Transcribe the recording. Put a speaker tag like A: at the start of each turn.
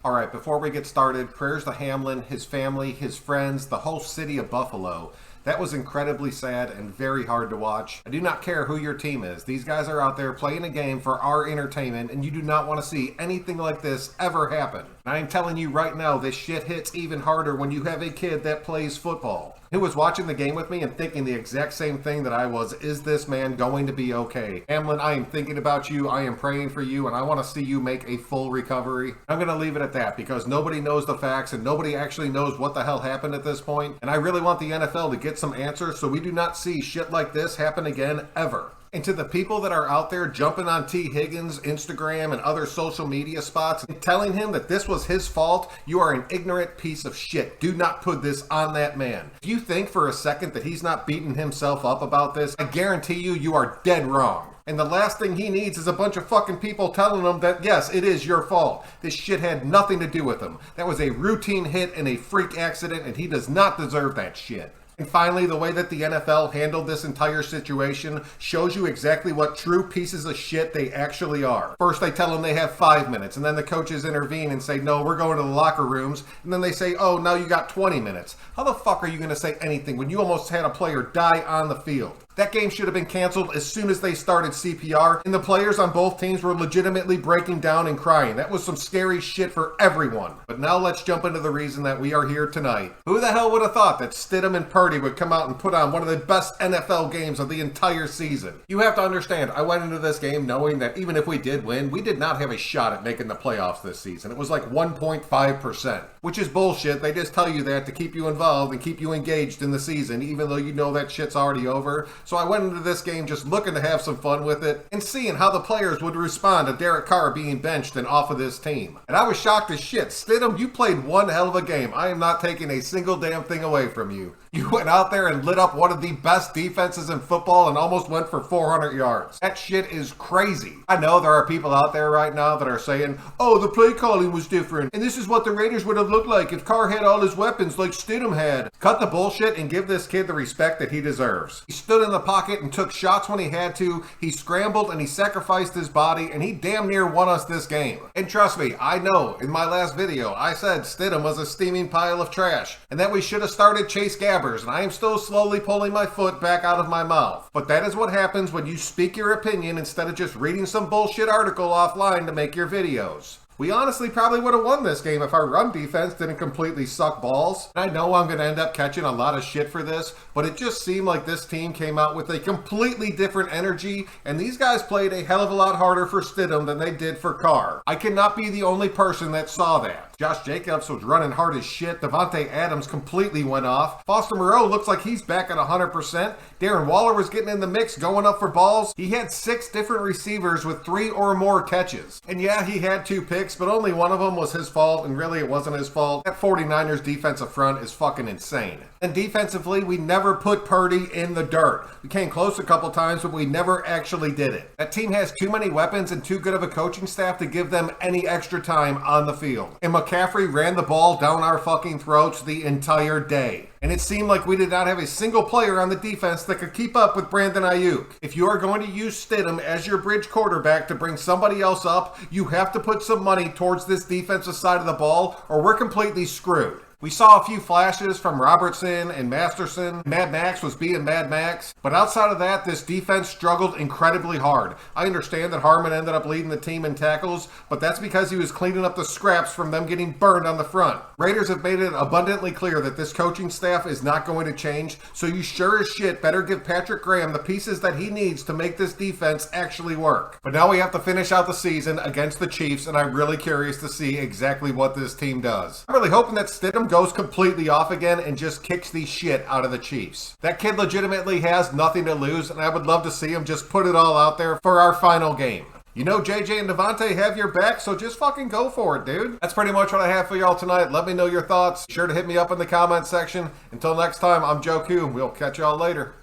A: Alright, before we get started, prayers to Hamlin, his family, his friends, the whole city of Buffalo. That was incredibly sad and very hard to watch. I do not care who your team is. These guys are out there playing a game for our entertainment, and you do not want to see anything like this ever happen. And I am telling you right now, this shit hits even harder when you have a kid that plays football, who was watching the game with me and thinking the exact same thing that I was. Is this man going to be okay? Hamlin, I am thinking about you, I am praying for you, and I want to see you make a full recovery. I'm going to leave it at that because nobody knows the facts and nobody actually knows what the hell happened at this point. And I really want the NFL to get some answers so we do not see shit like this happen again ever. And to the people that are out there jumping on T. Higgins' Instagram and other social media spots and telling him that this was his fault, you are an ignorant piece of shit. Do not put this on that man. If you think for a second that he's not beating himself up about this, I guarantee you are dead wrong. And the last thing he needs is a bunch of fucking people telling him that, yes, it is your fault. This shit had nothing to do with him. That was a routine hit and a freak accident, and he does not deserve that shit. And finally, the way that the NFL handled this entire situation shows you exactly what true pieces of shit they actually are. First, they tell them they have 5 minutes, and then the coaches intervene and say, no, we're going to the locker rooms. And then they say, oh, now you got 20 minutes. How the fuck are you going to say anything when you almost had a player die on the field? That game should have been canceled as soon as they started CPR, and the players on both teams were legitimately breaking down and crying. That was some scary shit for everyone. But now let's jump into the reason that we are here tonight. Who the hell would have thought that Stidham and Purdy would come out and put on one of the best NFL games of the entire season? You have to understand, I went into this game knowing that even if we did win, we did not have a shot at making the playoffs this season. It was like 1.5%, which is bullshit. They just tell you that to keep you involved and keep you engaged in the season, even though you know that shit's already over. So I went into this game just looking to have some fun with it and seeing how the players would respond to Derek Carr being benched and off of this team. And I was shocked as shit. Stidham, you played one hell of a game. I am not taking a single damn thing away from you. You went out there and lit up one of the best defenses in football and almost went for 400 yards. That shit is crazy. I know there are people out there right now that are saying, oh, the play calling was different, and this is what the Raiders would have looked like if Carr had all his weapons like Stidham had. Cut the bullshit and give this kid the respect that he deserves. He stood in the pocket and took shots when he had to. He scrambled and he sacrificed his body, and he damn near won us this game. And trust me, I know in my last video I said Stidham was a steaming pile of trash and that we should have started Chase Gabbert. And I am still slowly pulling my foot back out of my mouth. But that is what happens when you speak your opinion instead of just reading some bullshit article offline to make your videos. We honestly probably would have won this game if our run defense didn't completely suck balls. I know I'm going to end up catching a lot of shit for this, but it just seemed like this team came out with a completely different energy, and these guys played a hell of a lot harder for Stidham than they did for Carr. I cannot be the only person that saw that. Josh Jacobs was running hard as shit. Devontae Adams completely went off. Foster Moreau looks like he's back at 100%. Darren Waller was getting in the mix, going up for balls. He had 6 different receivers with 3 or more catches. And yeah, he had 2 picks, but only one of them was his fault, and really it wasn't his fault. That 49ers defensive front is fucking insane. And defensively, we never put Purdy in the dirt. We came close a couple times, but we never actually did it. That team has too many weapons and too good of a coaching staff to give them any extra time on the field. And McCaffrey ran the ball down our fucking throats the entire day. And it seemed like we did not have a single player on the defense that could keep up with Brandon Ayuk. If you are going to use Stidham as your bridge quarterback to bring somebody else up, you have to put some money towards this defensive side of the ball, or we're completely screwed. We saw a few flashes from Robertson and Masterson. Mad Max was being Mad Max. But outside of that, this defense struggled incredibly hard. I understand that Harmon ended up leading the team in tackles, but that's because he was cleaning up the scraps from them getting burned on the front. Raiders have made it abundantly clear that this coaching staff is not going to change, so you sure as shit better give Patrick Graham the pieces that he needs to make this defense actually work. But now we have to finish out the season against the Chiefs, and I'm really curious to see exactly what this team does. I'm really hoping that Stidham goes completely off again and just kicks the shit out of the Chiefs. That kid legitimately has nothing to lose, and I would love to see him just put it all out there for our final game. You know JJ and Devontae have your back, so just fucking go for it, dude. That's pretty much what I have for y'all tonight. Let me know your thoughts. Be sure to hit me up in the comment section. Until next time, I'm Joe Q. We'll catch y'all later.